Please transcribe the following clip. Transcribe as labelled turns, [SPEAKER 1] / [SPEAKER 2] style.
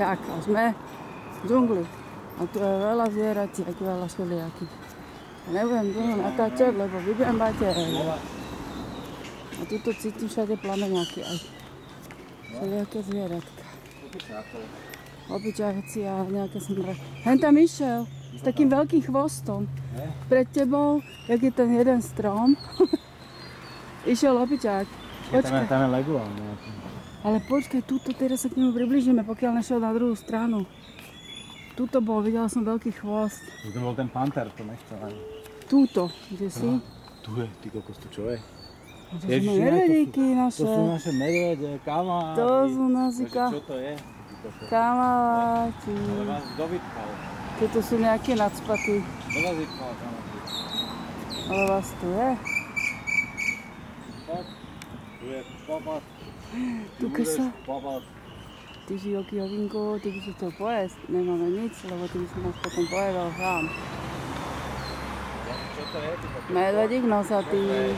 [SPEAKER 1] Tak, a sme v džungli. A tu je veľa zvieraciek, veľa všelijakých. Nebudem dlho natáčať, lebo vybiem batérie. A tuto cítim všade plameňaky aj. Všelijaké zvieratka. Obyčajci a nejaké smrť. Hen tam išiel s takým veľkým chvostom. Pred tebou, jak je ten jeden strom. Išiel obyčaj. Počkaj.
[SPEAKER 2] Tam je Leguán nejaký.
[SPEAKER 1] Ale počkaj, tuto teraz sa k nemu priblížime, pokiaľ nešiel na druhú stranu. Tuto bol, videla som veľký chvost.
[SPEAKER 2] To bol ten panter, to nechcel ani.
[SPEAKER 1] Tuto, kde si?
[SPEAKER 2] Tu je, ty kokos, to čo je?
[SPEAKER 1] To sú medvedíky naše.
[SPEAKER 2] To sú naše medvede, kamaráti.
[SPEAKER 1] To sú naši
[SPEAKER 2] Čo to je?
[SPEAKER 1] kamaráti.
[SPEAKER 2] Ale vás kto vypchal?
[SPEAKER 1] Toto sú nejaké nadspatí.
[SPEAKER 2] Kto vás vypchal, kamaráti?
[SPEAKER 1] Ale vás tu je.
[SPEAKER 2] Tak, tu je papat.
[SPEAKER 1] Tu sa.
[SPEAKER 2] Papat.
[SPEAKER 1] Ty žilky, Jovinko, ty by si chcel pojesť. Nemáme nič, lebo ty by si nás potom pojedal sám.
[SPEAKER 2] Čo to je?
[SPEAKER 1] Medvedík nosatý.